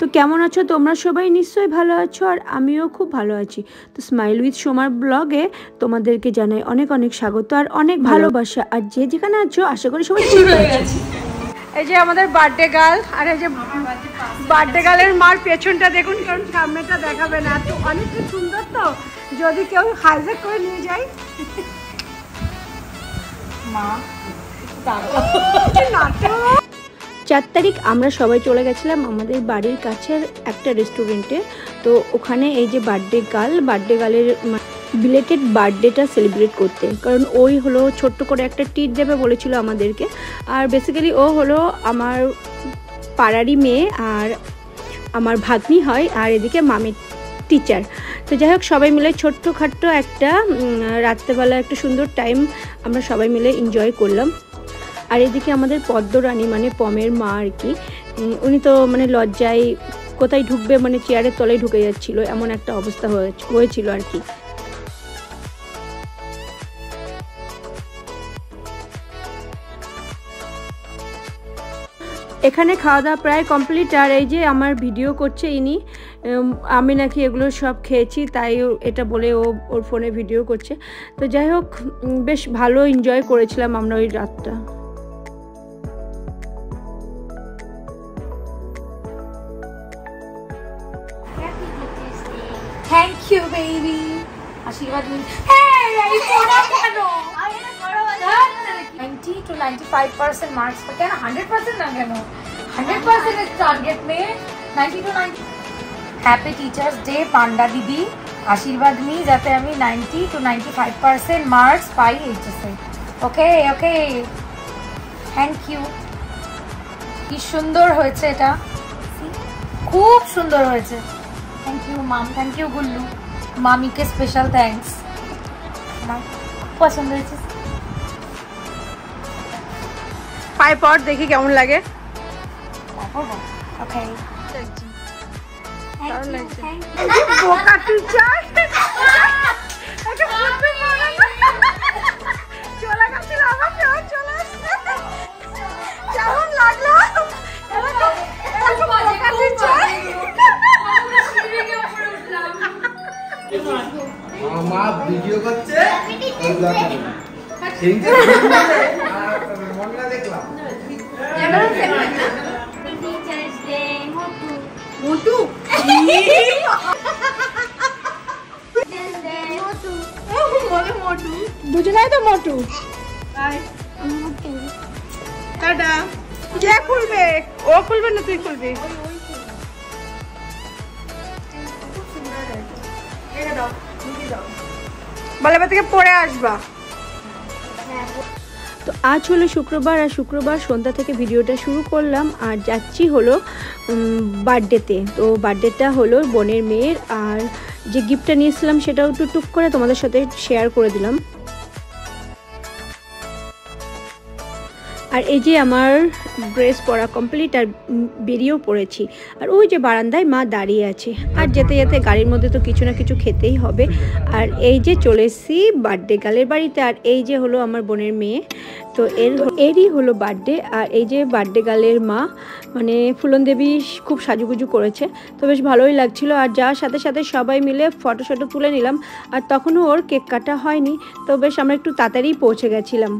তো কেমন আছো তোমরা সবাই? নিশ্চয়ই ভালো আছো, আর আমিও খুব ভালো আছি। তো স্মাইল উইথ সোমার ব্লগে তোমাদেরকে জানাই অনেক অনেক স্বাগত আর অনেক ভালোবাসা। আর যে যেখানে আছো আশা করি সবাই ঠিক আছে। এই যে আমাদের বার্থডে গার্ল, আর এই যে বার্থডে গার্লের মার পেছনটা দেখুন, কারণ সামনেটা দেখাবে না। তো অনেকটা সুন্দর, তো যদি কেউ হাইজ্যাক করে নিয়ে যায়। মা 4 তারিখ আমরা সবাই চলে গেছিলাম আমাদের বাড়ির কাছের একটা রেস্টুরেন্টে। তো ওখানে এই যে বার্থডে গার্লের বিলেটেড বার্থডেটা সেলিব্রেট করতে, কারণ ওই হলো ছোট্ট করে একটা ট্রিট দেবে বলেছিল আমাদেরকে। আর বেসিক্যালি ও হলো আমার পাড়ারই মেয়ে, আর আমার ভাগ্নি হয়, আর এদিকে মামির টিচার। তো যাই হোক, সবাই মিলে ছোট্টখাট্টো একটা রাত্রেবেলা একটা সুন্দর টাইম আমরা সবাই মিলে এনজয় করলাম। আর এদিকে আমাদের পদ্মরানী মানে পমের মা আর কি, উনি তো মানে লজ্জায় কোথায় ঢুকবে, মানে চেয়ারের তলায় ঢুকে যাচ্ছিল, এমন একটা অবস্থা হয়েছিল আর কি। এখানে খাওয়া দাওয়া প্রায় কমপ্লিট। আর এই যে আমার ভিডিও করছে ইনি, আমি নাকি এগুলো সব খেয়েছি, তাই এটা বলে ওর ফোনে ভিডিও করছে। তো যাই হোক, বেশ ভালো এনজয় করেছিলাম আমরা ওই রাতটা। থ্যাংক ইউ বেবি, আশীর্বাদ নিন। হ্যাঁ এই পড়া কেন? 90 to 95% মার্কস পাই কেন? 100% না কেন? 100% এর টার্গেট মে 90 to 90। Happy teachers day Panda দিদি, আশীর্বাদ নিই যাতে আমি 90 to 95% মার্কস পাই এইচএসে। Okay okay, thank you. কি সুন্দর হয়েছে এটা, খুব সুন্দর হয়েছে। Thank you ma'am, thank you Gullu, মামিকে স্পেশাল থ্যাঙ্কস। পছন্দ হয়েছে। পাই পর দেখি কেমন লাগে। ওকে, বোকা টিচার চলে গেছিল, আমার ফেরত চলে আসছে। কেমন লাগলো? মা ভিডিও করছে, দেখলাম মোটু দুজনাই তো মোটু। টাটা। কে খুলবে? ও খুলবে না তুই খুলবি? বলে থেকে পরে আসবা। তো আজ হলো শুক্রবার, আর শুক্রবার সন্ধ্যা থেকে ভিডিওটা শুরু করলাম, আর যাচ্ছি হলো বার্থডেতে। তো বার্থডেটা হলো বোনের মেয়ের, আর যে গিফটটা নিয়েছিলাম সেটাও টুক করে তোমাদের সাথে শেয়ার করে দিলাম। আর এই যে আমার ড্রেস পরা কমপ্লিট, আর বেরিয়েও পড়েছি। আর ওই যে বারান্দায় মা দাঁড়িয়ে আছে, আর যেতে যেতে গাড়ির মধ্যে তো কিছু না কিছু খেতেই হবে। আর এই যে চলে এসেছি বার্থডে গার্লের বাড়িতে, আর এই যে হলো আমার বোনের মেয়ে। তো এরই হলো বার্থডে। আর এই যে বার্থডে গার্লের মা মানে ফুলন দেবী খুব সাজুগুজু করেছে, তো বেশ ভালোই লাগছিল। আর যার সাথে সাথে সবাই মিলে ফটো তুলে নিলাম। আর তখনও ওর কেক কাটা হয়নি, তো বেশ আমরা একটু তাড়াতাড়ি পৌঁছে গেছিলাম।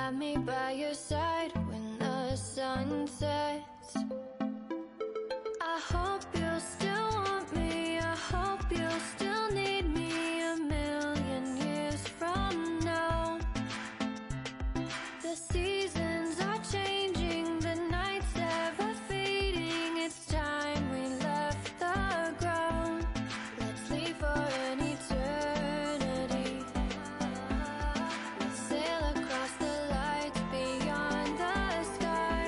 have me by your side when the sun sets. I hope you'll still want me, I hope you'll still need me a million years from now. The seasons are changing, the nights ever fading, it's time we left the ground. Let's leave for an eternity. We'll sail across the lights beyond the sky.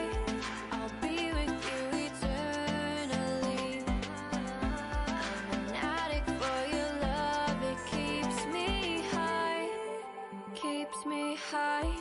I'll be with you eternally. I'm an addict for your love, it keeps me high, keeps me high.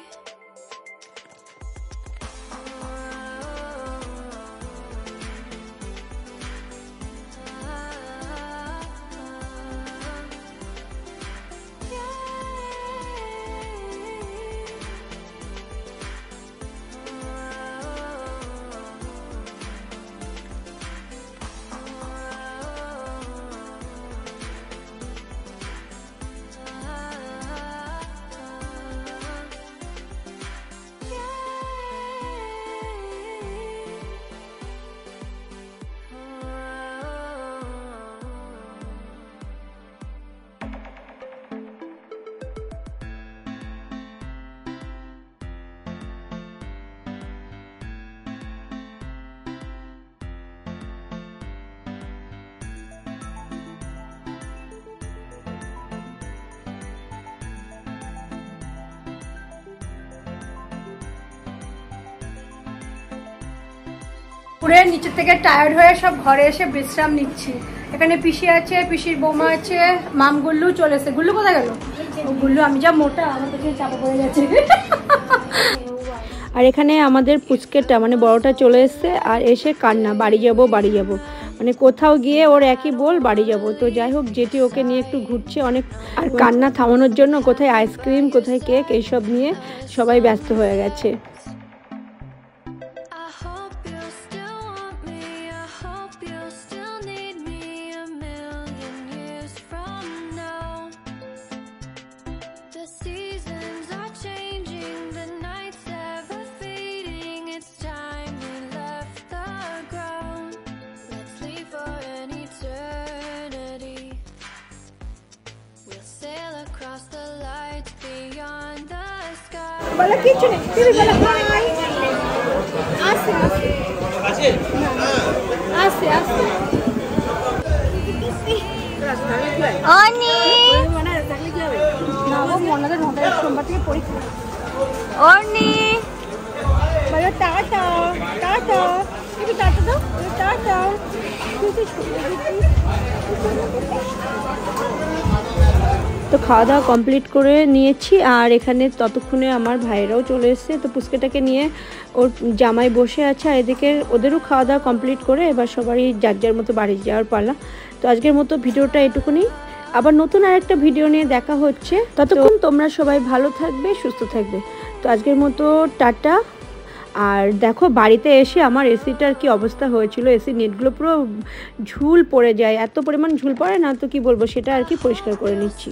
পুরে নিচে থেকে tired হয়ে সব ঘরে এসে বিশ্রাম নিচ্ছি। এখানে পিসি আছে, পিসির বৌমা আছে, মাম গুল্লু চলেছে। গুল্লু কোথায় গেল? ও গুল্লু, আমি যা মোটা আমার থেকে চাপা পড়ে গেছে। আর এখানে আমাদের পুচকেটা মানে বড়টা চলে এসছে আর এসে কান্না, বাড়ি যাব বাড়ি যাব, মানে কোথাও গিয়ে ওর একই বল বাড়ি যাব। তো যাই হোক, যেটি ওকে নিয়ে একটু ঘুরছে অনেক, আর কান্না থামানোর জন্য কোথায় আইসক্রিম কোথায় কেক এইসব নিয়ে সবাই ব্যস্ত হয়ে গেছে। I hope you'll still want me, I hope you'll still need me a million years from now. The seasons are changing, the nights ever fading, it's time we left the ground. Let's leave for an eternity. We'll sail across the lights beyond the sky. বলো কিছু নেই, তুমি বলো high. আসে আসে আসে আসে আসে অনি না, ও মনে হয় সোমবার থেকে পরীক্ষা। অনি বলো টাটা টাটা, তুমি টাটা দাও, টাটা। তো খাওয়া দাওয়া কমপ্লিট করে নিয়েছি আর এখানে ততক্ষণে আমার ভাইরাও চলে এসেছে। তো পুচকেটাকে নিয়ে ওর জামাই বসে আছে আর এদিকে ওদেরও খাওয়া দাওয়া কমপ্লিট করে এবার সবারই যার যার মতো বাড়ি যাওয়ার পালা। তো আজকের মতো ভিডিওটা এটুকুনি, আবার নতুন আরেকটা ভিডিও নিয়ে দেখা হচ্ছে। ততক্ষণ তোমরা সবাই ভালো থাকবে, সুস্থ থাকবে। তো আজকের মতো টাটা। আর দেখো বাড়িতে এসে আমার এসিটার কি অবস্থা হয়েছিল, এসি নেটগুলো পুরো ঝুল পড়ে যায়, এত পরিমাণ ঝুল পড়ে না, তো কি বলবো, সেটা আর কি পরিষ্কার করে নিচ্ছি।